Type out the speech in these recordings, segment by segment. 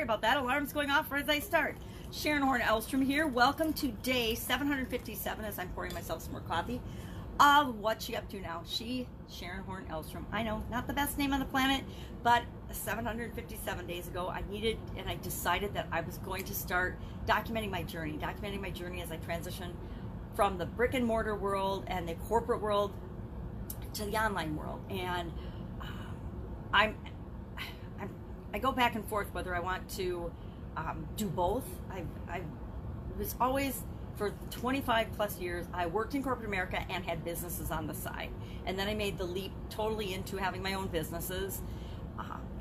about that. Alarm's going off right as I start. Sharon Horne-Ellstrom here. Welcome to day 757 as I'm pouring myself some more coffee of What's She Up To Now. Sharon Horne-Ellstrom. I know, not the best name on the planet, but 757 days ago, I decided that I was going to start documenting my journey as I transition from the brick and mortar world and the corporate world to the online world. And I go back and forth whether I want to do both. I was always, for 25 plus years, I worked in corporate America and had businesses on the side. And then I made the leap totally into having my own businesses.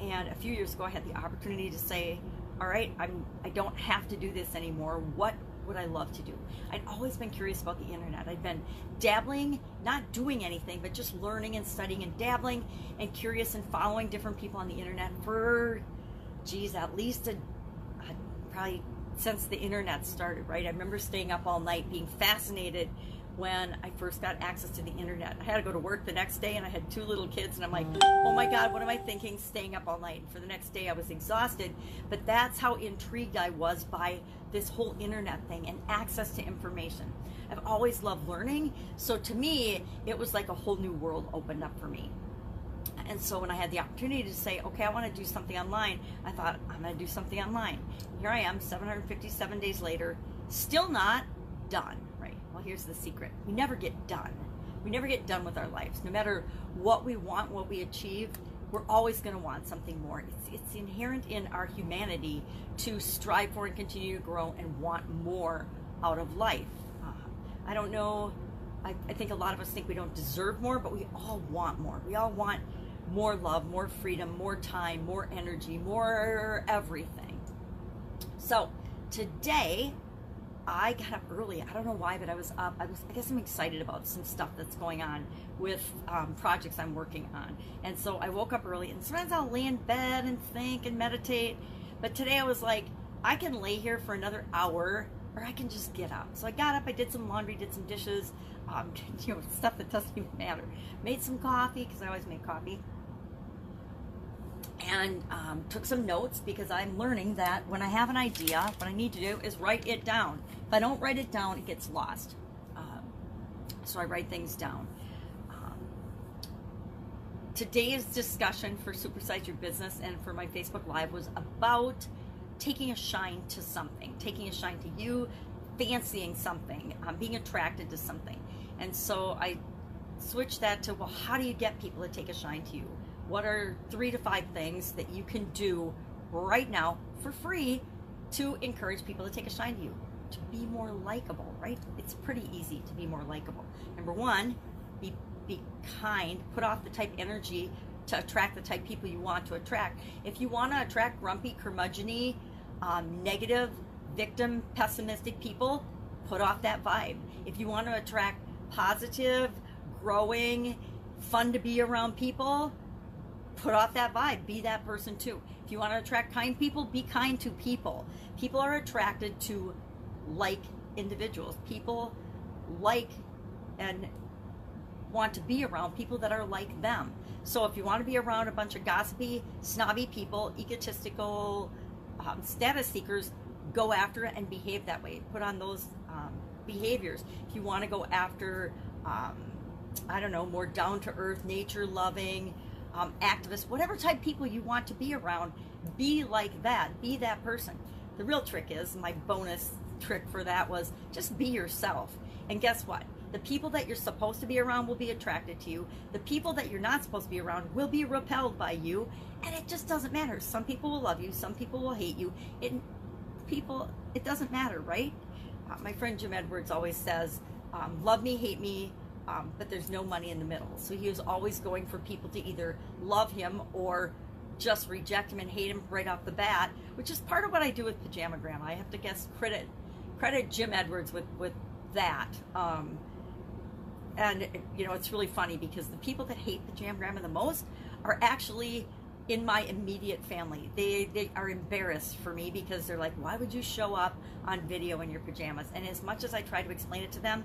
And a few years ago, I had the opportunity to say, all right, I don't have to do this anymore. What would I love to do? I'd always been curious about the internet. I'd been dabbling, not doing anything, but just learning and studying and dabbling and curious and following different people on the internet for, geez, at least probably since the internet started, right? I remember staying up all night being fascinated when I first got access to the internet. I had to go to work the next day and I had 2 little kids and I'm like, oh my God, what am I thinking staying up all night? And for the next day I was exhausted, but that's how intrigued I was by this whole internet thing and access to information. I've always loved learning, so to me, it was like a whole new world opened up for me. And so when I had the opportunity to say, okay, I want to do something online, I thought, I'm going to do something online. Here I am, 757 days later, still not done, right? Well, here's the secret. We never get done. We never get done with our lives. No matter what we want, what we achieve, we're always going to want something more. It's inherent in our humanity to strive for and continue to grow and want more out of life. I don't know. I think a lot of us think we don't deserve more, but we all want more. We all want more love, more freedom, more time, more energy, more everything. So today I got up early. I don't know why, but I was up. I guess I'm excited about some stuff that's going on with projects I'm working on. And so I woke up early, and sometimes I'll lay in bed and think and meditate. But today I was like, I can lay here for another hour, or I can just get up. So I got up, I did some laundry, did some dishes, stuff that doesn't even matter. Made some coffee, because I always make coffee. And took some notes, because I'm learning that when I have an idea, what I need to do is write it down. If I don't write it down, it gets lost. So I write things down. Today's discussion for Supersize Your Business and for my Facebook Live was about taking a shine to something, taking a shine to you, fancying something, being attracted to something. And so I switched that to, well, how do you get people to take a shine to you? What are 3 to 5 things that you can do right now for free to encourage people to take a shine to you, to be more likable, right? It's pretty easy to be more likable. Number 1, be kind, put off the type energy to attract the type people you want to attract. If you want to attract grumpy, curmudgeon-y, negative, victim, pessimistic people, put off that vibe. If you want to attract positive, growing, fun to be around people, put off that vibe. Be that person too. If you want to attract kind people, be kind to people. People are attracted to like individuals. People like and want to be around people that are like them. So if you want to be around a bunch of gossipy, snobby people, egotistical, status seekers, go after it and behave that way. Put on those behaviors. If you want to go after, I don't know, more down-to-earth, nature-loving, activists, whatever type people you want to be around, be like that. Be that person. The real trick is, my bonus trick for that was, just be yourself. And guess what? The people that you're supposed to be around will be attracted to you. The people that you're not supposed to be around will be repelled by you. And it just doesn't matter. Some people will love you. Some people will hate you. It doesn't matter, right? My friend Jim Edwards always says, love me, hate me, but there's no money in the middle. So he was always going for people to either love him or just reject him and hate him right off the bat, which is part of what I do with Pajama Grandma. I have to credit Jim Edwards with that. And it's really funny, because the people that hate Pajama Grandma the most are actually in my immediate family. They are embarrassed for me, because they're like, why would you show up on video in your pajamas? And as much as I try to explain it to them,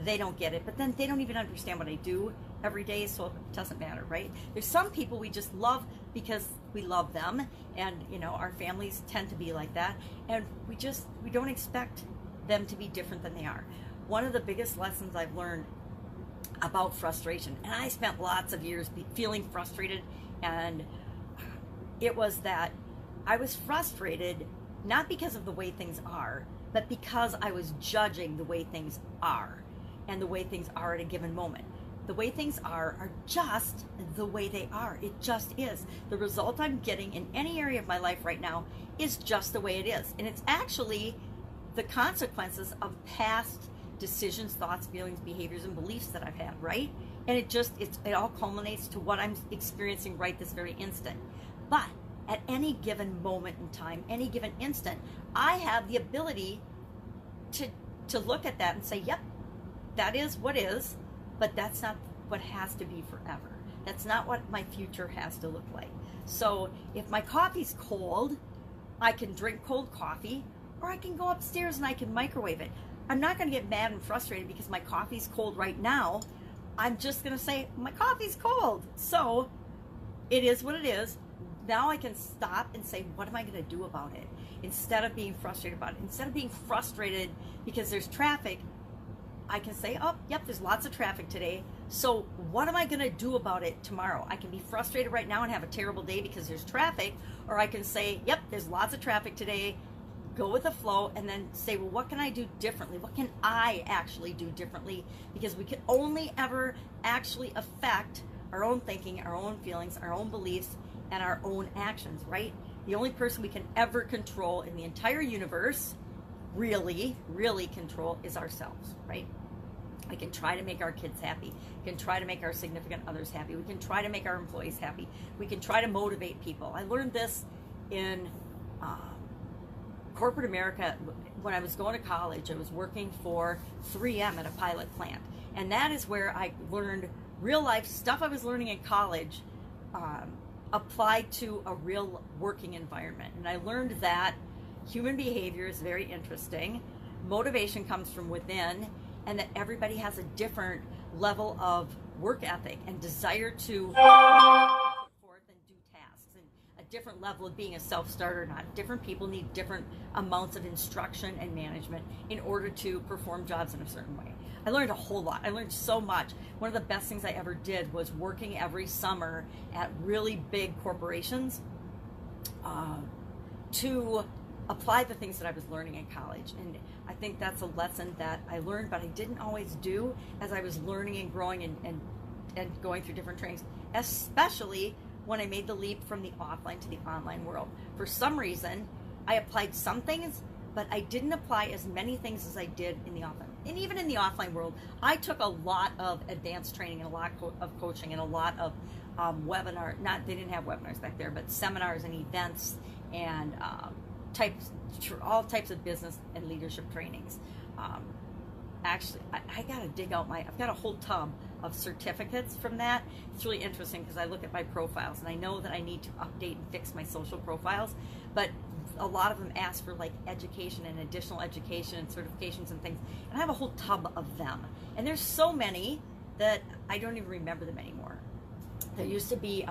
they don't get it. But then they don't even understand what I do every day, so it doesn't matter, right? There's some people we just love because we love them, and you know, our families tend to be like that, and we don't expect them to be different than they are. One of the biggest lessons I've learned about frustration, and I spent lots of years feeling frustrated, and it was that I was frustrated not because of the way things are, but because I was judging the way things are and the way things are at a given moment. The way things are just the way they are. It just is. The result I'm getting in any area of my life right now is just the way it is. And it's actually the consequences of past decisions, thoughts, feelings, behaviors, and beliefs that I've had, right? And it all culminates to what I'm experiencing right this very instant. But at any given moment in time, any given instant, I have the ability to look at that and say, yep, that is what is, but that's not what has to be forever. That's not what my future has to look like. So if my coffee's cold, I can drink cold coffee, or I can go upstairs and I can microwave it. I'm not going to get mad and frustrated because my coffee's cold right now. I'm just going to say, my coffee's cold. So it is what it is. Now I can stop and say, what am I going to do about it? Instead of being frustrated about it. Instead of being frustrated because there's traffic, I can say, oh, yep, there's lots of traffic today. So what am I going to do about it tomorrow? I can be frustrated right now and have a terrible day because there's traffic. Or I can say, yep, there's lots of traffic today. Go with the flow, and then say, well, what can I do differently? What can I actually do differently? Because we can only ever actually affect our own thinking, our own feelings, our own beliefs, and our own actions, right? The only person we can ever control in the entire universe, really control, is ourselves, right? We can try to make our kids happy. We can try to make our significant others happy. We can try to make our employees happy. We can try to motivate people. I learned this in corporate America. When I was going to college, I was working for 3M at a pilot plant. And that is where I learned real life stuff I was learning in college applied to a real working environment. And I learned that human behavior is very interesting. Motivation comes from within, and that everybody has a different level of work ethic and desire to put forth and do tasks, and a different level of being a self-starter or not. Different people need different amounts of instruction and management in order to perform jobs in a certain way. I learned a whole lot. I learned so much. One of the best things I ever did was working every summer at really big corporations to apply the things that I was learning in college. And I think that's a lesson that I learned, but I didn't always do as I was learning and growing and going through different trainings, especially when I made the leap from the offline to the online world. For some reason, I applied some things, but I didn't apply as many things as I did in the offline. And even in the offline world, I took a lot of advanced training and a lot of coaching and a lot of webinar. They didn't have webinars back there, but seminars and events and all types of business and leadership trainings. Actually, I gotta dig out I've got a whole tub of certificates from that. It's really interesting because I look at my profiles and I know that I need to update and fix my social profiles, but a lot of them ask for like education and additional education and certifications and things, and I have a whole tub of them, and there's so many that I don't even remember them anymore. There used to be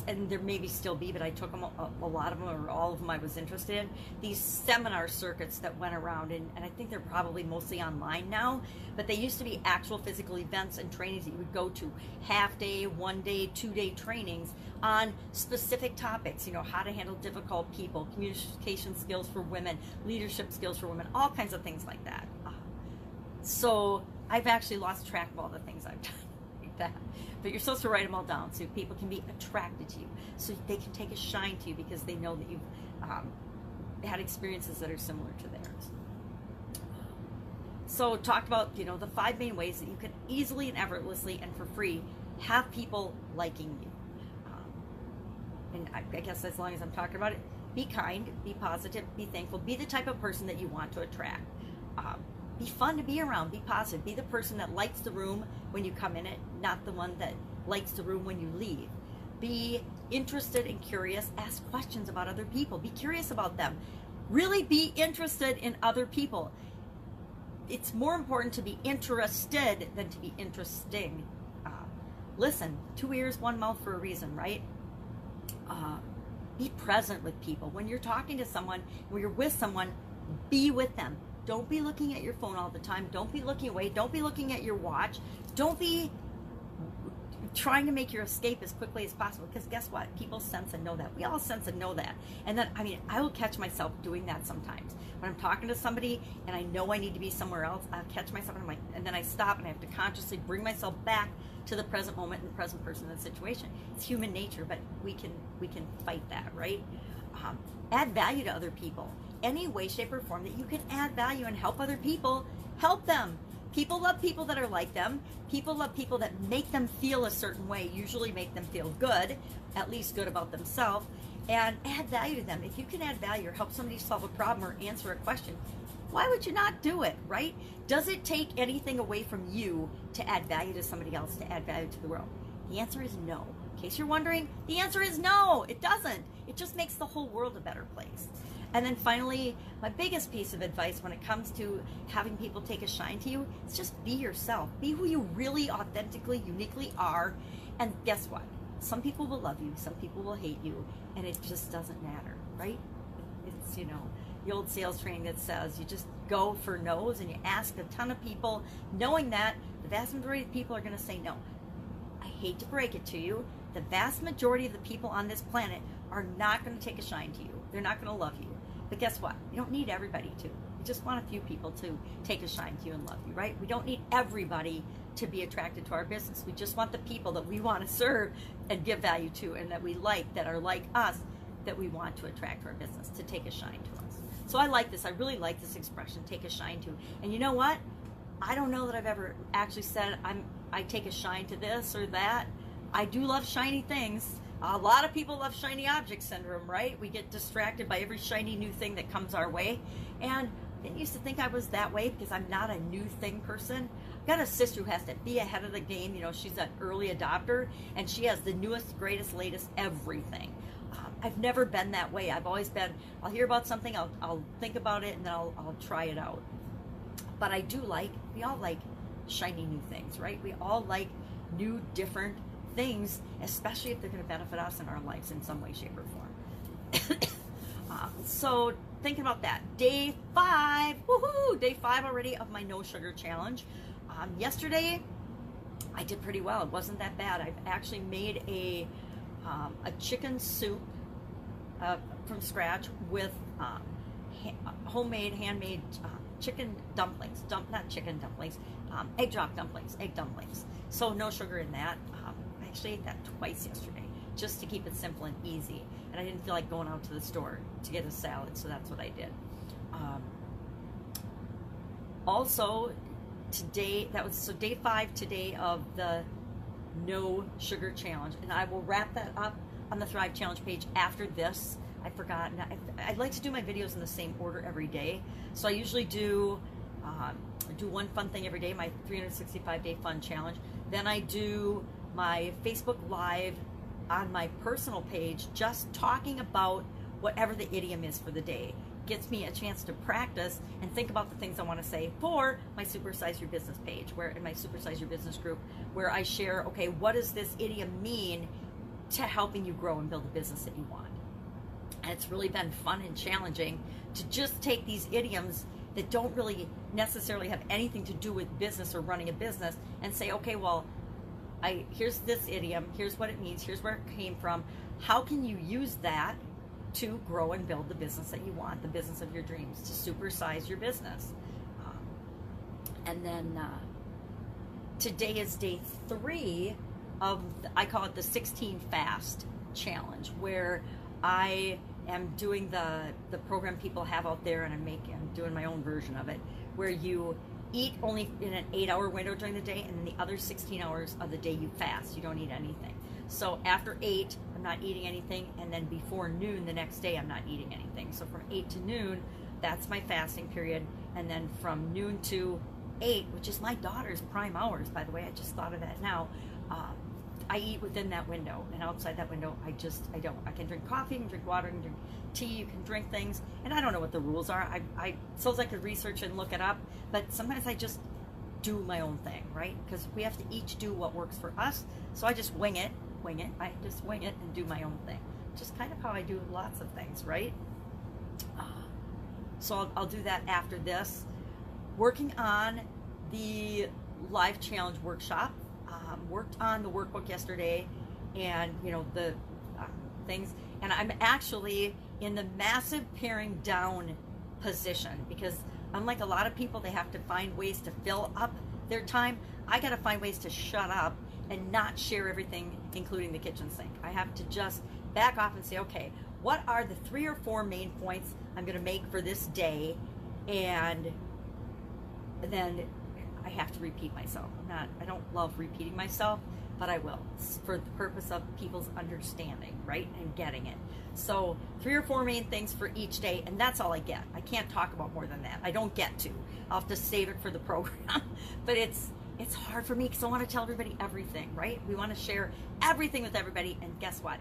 and there maybe still be, but I took them, a lot of them or all of them I was interested in, these seminar circuits that went around, and I think they're probably mostly online now, but they used to be actual physical events and trainings that you would go to, half day, 1 day, 2 day trainings on specific topics, you know, how to handle difficult people, communication skills for women, leadership skills for women, all kinds of things like that. So I've actually lost track of all the things I've done like that. But you're supposed to write them all down so people can be attracted to you, so they can take a shine to you because they know that you've had experiences that are similar to theirs. So talked about, you know, the 5 main ways that you can easily and effortlessly and for free have people liking you. And I guess as long as I'm talking about it, be kind, be positive, be thankful, be the type of person that you want to attract. Be fun to be around, be positive, be the person that lights the room when you come in it, not the one that lights the room when you leave. Be interested and curious, ask questions about other people, be curious about them. Really be interested in other people. It's more important to be interested than to be interesting. Listen, 2 ears, 1 mouth for a reason, right? Be present with people. When you're talking to someone, when you're with someone, be with them. Don't be looking at your phone all the time. Don't be looking away. Don't be looking at your watch. Don't be trying to make your escape as quickly as possible, because guess what? People sense and know that. We all sense and know that. And then, I will catch myself doing that sometimes. When I'm talking to somebody and I know I need to be somewhere else, I'll catch myself and I'm like, and then I stop and I have to consciously bring myself back to the present moment and the present person in the situation. It's human nature, but we can fight that, right? Add value to other people. Any way, shape, or form that you can add value and help other people, help them. People love people that are like them. People love people that make them feel a certain way, usually make them feel good, at least good about themselves, and add value to them. If you can add value or help somebody solve a problem or answer a question, why would you not do it, right? Does it take anything away from you to add value to somebody else, to add value to the world? The answer is no. In case you're wondering, the answer is no, it doesn't. It just makes the whole world a better place. And then finally, my biggest piece of advice when it comes to having people take a shine to you is just be yourself. Be who you really authentically, uniquely are. And guess what? Some people will love you, some people will hate you, and it just doesn't matter, right? It's, the old sales training that says you just go for no's and you ask a ton of people, knowing that the vast majority of people are going to say no. I hate to break it to you, the vast majority of the people on this planet are not going to take a shine to you. They're not going to love you. But guess what? You don't need everybody to. You just want a few people to take a shine to you and love you, right? We don't need everybody to be attracted to our business. We just want the people that we want to serve and give value to and that we like, that are like us, that we want to attract to our business, to take a shine to us. So I like this. I really like this expression, take a shine to. And you know what? I don't know that I've ever actually said I take a shine to this or that. I do love shiny things. A lot of people love shiny object syndrome, right? We get distracted by every shiny new thing that comes our way. And I didn't used to think I was that way because I'm not a new thing person. I've got a sister who has to be ahead of the game. She's an early adopter, and she has the newest, greatest, latest everything. I've never been that way. I've always been, I'll hear about something, I'll think about it, and then I'll try it out. But I do we all like shiny new things, right? We all like new, different things, especially if they're going to benefit us in our lives in some way, shape, or form. So thinking about that, day 5, woohoo! Day 5 already of my no sugar challenge. Yesterday, I did pretty well. It wasn't that bad. I've actually made a chicken soup from scratch with homemade, handmade chicken dumplings. Not chicken dumplings, egg dumplings. So no sugar in that. I actually ate that twice yesterday, just to keep it simple and easy. And I didn't feel like going out to the store to get a salad, so that's what I did. Also, today, so day 5 today of the no sugar challenge, and I will wrap that up on the Thrive Challenge page after this. I forgot. I'd like to do my videos in the same order every day, so I usually do one fun thing every day, my 365-day fun challenge. Then I do my Facebook Live on my personal page, just talking about whatever the idiom is for the day. Gets me a chance to practice and think about the things I want to say for my Supersize Your Business page, where in my Supersize Your Business group, where I share, okay, what does this idiom mean to helping you grow and build a business that you want? And it's really been fun and challenging to just take these idioms that don't really necessarily have anything to do with business or running a business and say, okay, well, here's this idiom, here's what it means, here's where it came from. How can you use that to grow and build the business that you want, the business of your dreams, to supersize your business? And then today is day 3 of, I call it the 16 Fast Challenge, where I am doing the program people have out there, and I'm doing my own version of it, where you eat only in an 8-hour window during the day, and then the other 16 hours of the day you fast. You don't eat anything. So after 8, I'm not eating anything, and then before noon the next day, I'm not eating anything. So from 8 to noon, that's my fasting period, and then from noon to 8, which is my daughter's prime hours, by the way, I just thought of that now, I eat within that window, and outside that window, I don't. I can drink coffee, I can drink water, I can drink tea, you can drink things, and I don't know what the rules are. I suppose I could research and look it up, but sometimes I just do my own thing, right? Because we have to each do what works for us, so I just wing it. I just wing it and do my own thing. just kind of how I do lots of things, right? So I'll do that after this. Working on the live challenge workshop. Worked on the workbook yesterday, and the things, and I'm actually in the massive paring down position, because unlike a lot of people, they have to find ways to fill up their time. I got to find ways to shut up and not share everything, including the kitchen sink. I have to just back off and say, okay, what are the 3 or 4 main points I'm going to make for this day, and then I have to repeat myself. I don't love repeating myself, but I will, for the purpose of people's understanding, right, and getting it. So 3 or 4 main things for each day, and that's all I get. I can't talk about more than that. I don't get to. I'll have to save it for the program. But it's hard for me because I want to tell everybody everything, right? We want to share everything with everybody, and guess what?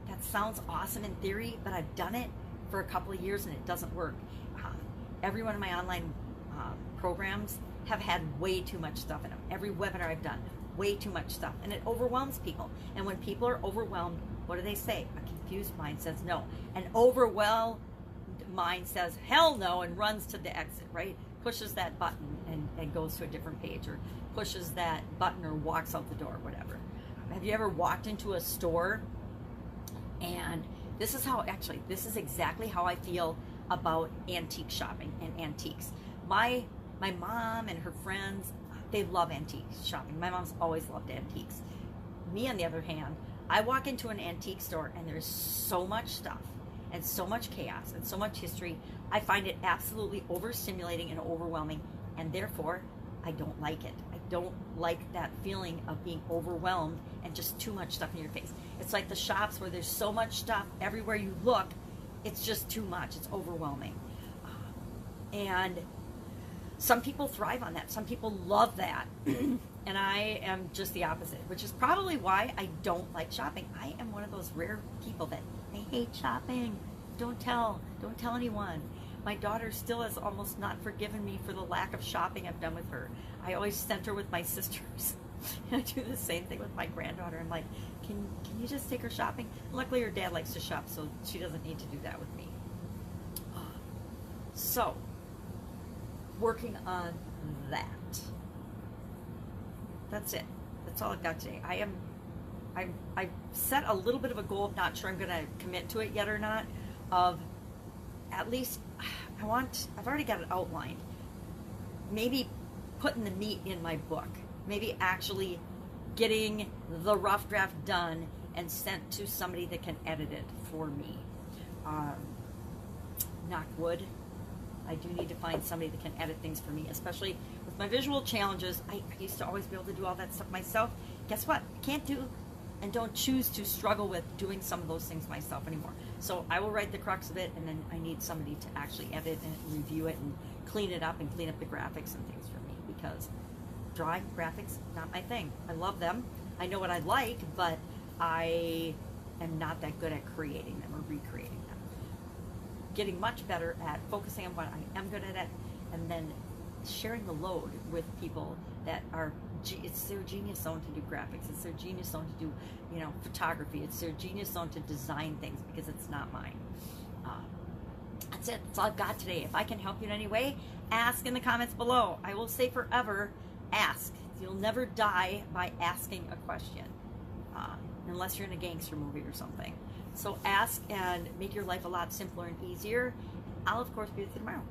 That sounds awesome in theory, but I've done it for a couple of years and it doesn't work. Every one of my online programs have had way too much stuff in them. Every webinar I've done, way too much stuff, and it overwhelms people. And when people are overwhelmed, what do they say? A confused mind says no. An overwhelmed mind says hell no and runs to the exit, right? Pushes that button and goes to a different page, or pushes that button or walks out the door, whatever. Have you ever walked into a store? And this is exactly how I feel about antique shopping and antiques. My mom and her friends, they love antique shopping. My mom's always loved antiques. Me, on the other hand, I walk into an antique store and there's so much stuff and so much chaos and so much history. I find it absolutely overstimulating and overwhelming, and therefore I don't like it. I don't like that feeling of being overwhelmed and just too much stuff in your face. It's like the shops where there's so much stuff everywhere you look, it's just too much. It's overwhelming. And some people thrive on that. Some people love that. And I am just the opposite, which is probably why I don't like shopping. I am one of those rare people that I hate shopping. Don't tell anyone. My daughter still has almost not forgiven me for the lack of shopping I've done with her. I always sent her with my sisters. And I do the same thing with my granddaughter. I'm like, can you just take her shopping? Luckily, her dad likes to shop, so she doesn't need to do that with me. So, working on that. That's it. That's all I've got today. I've set a little bit of a goal. I'm not sure I'm going to commit to it yet or not. Of at least, I've already got it outlined. Maybe putting the meat in my book. Maybe actually getting the rough draft done and sent to somebody that can edit it for me. Knock wood. I do need to find somebody that can edit things for me, especially with my visual challenges. I used to always be able to do all that stuff myself. Guess what? I can't do and don't choose to struggle with doing some of those things myself anymore. So I will write the crux of it, and then I need somebody to actually edit and review it and clean it up and clean up the graphics and things for me, because drawing, graphics, not my thing. I love them. I know what I like, but I am not that good at creating them or recreating them. Getting much better at focusing on what I am good at, and then sharing the load with people that are, it's their genius zone to do graphics, it's their genius zone to do, photography, it's their genius zone to design things, because it's not mine. That's it. That's all I've got today. If I can help you in any way, ask in the comments below. I will say forever, ask. You'll never die by asking a question, unless you're in a gangster movie or something. So ask and make your life a lot simpler and easier. I'll, of course, be with you tomorrow.